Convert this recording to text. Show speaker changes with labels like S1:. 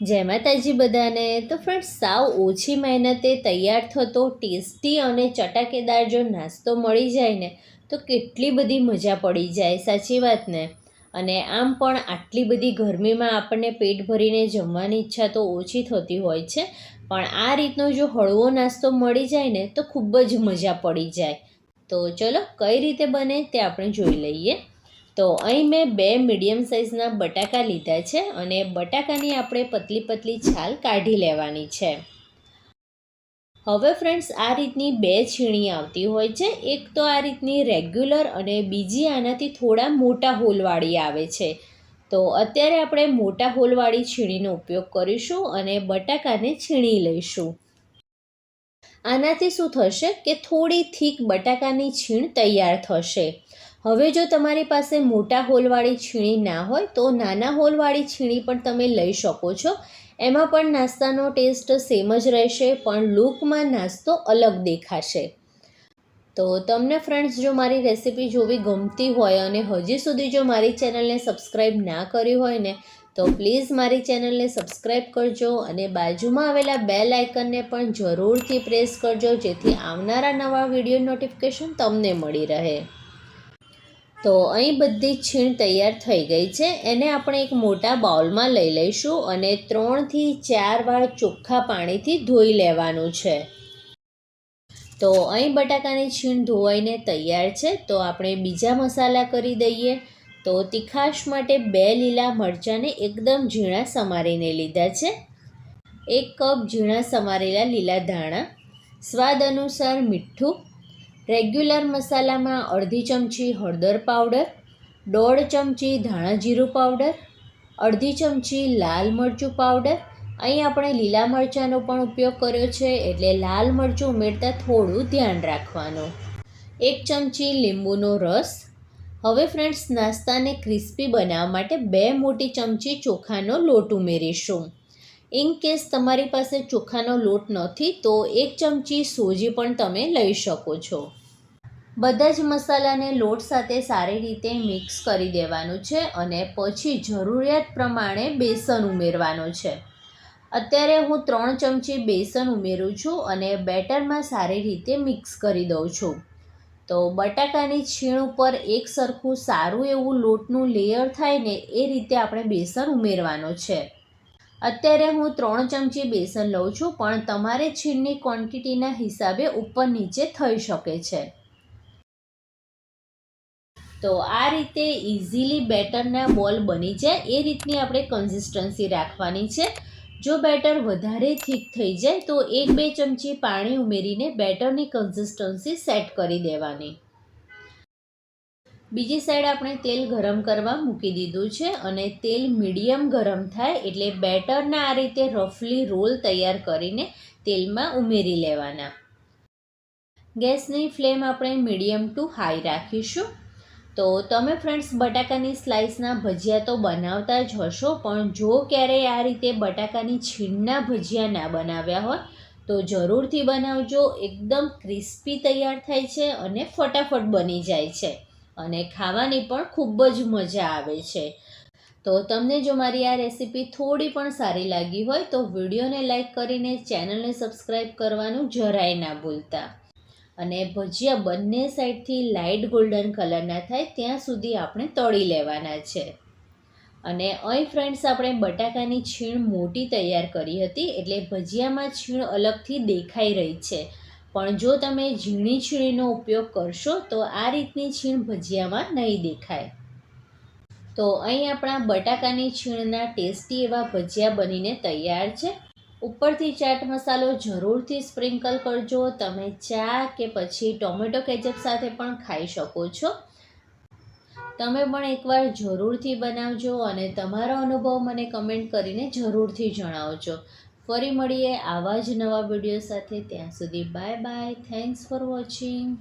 S1: જય માતાજી બધાને। તો ફ્રેન્ડ્સ, સાવ ઓછી મહેનતે તૈયાર થતો ટેસ્ટી અને ચટાકેદાર જો નાસ્તો મળી જાય ને તો કેટલી બધી મજા પડી જાય, સાચી વાત ને। અને આમ પણ આટલી બધી ગરમીમાં આપણને પેટ ભરીને જમવાની ઈચ્છા તો ઓછી થતી હોય છે, પણ આ રીતનો જો હળવો નાસ્તો મળી જાય ને તો ખૂબ જ મજા પડી જાય। તો ચલો કઈ રીતે બને તે આપણે જોઈ લઈએ। તો અહીં મેં 2 મીડિયમ સાઇઝના બટાકા લીધા છે અને બટાકાની આપણે પતલી પતલી છાલ કાઢી લેવાની છે। હવે ફ્રેન્ડ્સ, આ રીતની 2 છીણી આવતી હોય છે, એક તો આ રીતની રેગ્યુલર અને બીજી આનાથી થોડા મોટા હોલવાળી આવે છે। તો અત્યારે આપણે મોટા હોલવાળી છીણીનો ઉપયોગ કરીશું અને બટાકાને છીણી લઈશું। આનાથી શું થશે કે થોડી થીક બટાકાની છીણ તૈયાર થશે। હવે જો તમારી પાસે મોટા હોલવાળી છીણી ના હોય તો નાના હોલવાળી છીણી પણ તમે લઈ શકો છો। એમાં પણ નાસ્તાનો ટેસ્ટ સેમ જ રહેશે, પણ લુકમાં નાસ્તો અલગ દેખાશે। તો તમને ફ્રેન્ડ્સ, જો મારી રેસિપી જોવી ગમતી હોય અને હજી સુધી જો મારી ચેનલને સબસ્ક્રાઈબ ના કરી હોય ને તો પ્લીઝ મારી ચેનલને સબસ્ક્રાઈબ કરજો અને બાજુમાં આવેલા બેલ આઇકનને પણ જરૂરથી પ્રેસ કરજો, જેથી આવનારા નવા વિડીયો નોટિફિકેશન તમને મળી રહે। તો અહીં બધી જ છીણ તૈયાર થઈ ગઈ છે, એને આપણે એક મોટા બાઉલમાં લઈ લઈશું અને 3 થી 4 વાર ચોખ્ખા પાણીથી ધોઈ લેવાનું છે। તો અહીં બટાકાની છીણ ધોવાઈને તૈયાર છે, તો આપણે બીજા મસાલા કરી દઈએ। તો તીખાશ માટે 2 લીલા મરચાંને એકદમ ઝીણા સમારીને લીધા છે, 1 કપ ઝીણા સમારેલા લીલા ધાણા, સ્વાદ અનુસાર મીઠું, રેગ્યુલર મસાલામાં અડધી ચમચી હળદર પાવડર, 1.5 ચમચી ધાણા જીરું પાવડર, અડધી ચમચી લાલ મરચું પાવડર। અહીં આપણે લીલા મરચાંનો પણ ઉપયોગ કર્યો છે, એટલે લાલ મરચું ઉમેરતા થોડું ધ્યાન રાખવાનું, 1 ચમચી લીંબુનો રસ। હવે ફ્રેન્ડ્સ, નાસ્તાને ક્રિસ્પી બનાવવા માટે 2 મોટી ચમચી ચોખાનો લોટ ઉમેરીશું। ઇન કેસ તમારી પાસે ચોખાનો લોટ નથી તો 1 ચમચી સોજી પણ તમે લઈ શકો છો। બધા જ મસાલાને લોટ સાથે સારી રીતે મિક્સ કરી દેવાનું છે અને પછી જરૂરિયાત પ્રમાણે બેસન ઉમેરવાનું છે। અત્યારે હું 3 ચમચી બેસન ઉમેરું છું અને બેટરમાં સારી રીતે મિક્સ કરી દઉં છું। તો બટાકાની છીણ ઉપર એક સરખું સારું એવું લોટનું લેયર થાય ને એ રીતે આપણે બેસન ઉમેરવાનું છે। અત્યારે હું 3 ચમચી બેસન લઉં છું, પણ તમારે છીણની ક્વોન્ટિટીના હિસાબે ઉપર નીચે થઈ શકે છે। તો આ રીતે ઇઝીલી બેટરના બોલ બની જાય એ રીતની આપણે કન્સિસ્ટન્સી રાખવાની છે। જો બેટર વધારે થીક થઈ જાય તો 1-2 ચમચી પાણી ઉમેરીને બેટરની કન્સિસ્ટન્સી સેટ કરી દેવાની। બીજી સાઈડ આપણે તેલ ગરમ કરવા મૂકી દીધું છે અને તેલ મીડિયમ ગરમ થાય એટલે બેટરના આ રીતે રફલી રોલ તૈયાર કરીને તેલમાં ઉમેરી લેવાના। ગેસની ફ્લેમ આપણે મીડિયમ ટુ હાઈ રાખીશું। તો તમે ફ્રેન્ડ્સ, બટાકાની સ્લાઇસના ભજીયા તો બનાવતા જ હશો, પણ જો ક્યારેય આ રીતે બટાકાની છીણના ભજીયા ના બનાવ્યા હોય તો જરૂરથી બનાવજો। એકદમ ક્રિસ્પી તૈયાર થાય છે અને ફટાફટ બની જાય છે અને ખાવાની પણ ખૂબ જ મજા આવે છે। તો તમને જો મારી આ રેસીપી થોડી પણ સારી લાગી હોય તો વિડીયોને લાઈક કરીને ચેનલને સબસ્ક્રાઈબ કરવાનું જરાય ના ભૂલતા। અને ભજીયા બંને સાઈડથી લાઇટ ગોલ્ડન કલરના થાય ત્યાં સુધી આપણે તળી લેવાના છે। અને અહીં ફ્રેન્ડ્સ, આપણે બટાકાની છીણ મોટી તૈયાર કરી હતી એટલે ભજીયામાં છીણ અલગથી દેખાઈ રહી છે, પણ જો તમે ઝીણી છીણીનો ઉપયોગ કરશો તો આ રીતની છીણ ભજીયામાં નહીં દેખાય। તો અહીં આપણા બટાકાની છીણના ટેસ્ટી એવા ભજીયા બનીને તૈયાર છે। ઉપરથી ચાટ મસાલો જરૂરથી સ્પ્રિંકલ કરજો। તમે ચા કે પછી ટોમેટો કેચઅપ સાથે પણ ખાઈ શકો છો। તમે પણ એકવાર જરૂરથી બનાવજો અને તમારો અનુભવ મને કમેન્ટ કરીને જરૂરથી જણાવજો। ફરી મળીએ આવા જ નવા વિડીયો સાથે, ત્યાં સુધી bye bye, thanks for watching.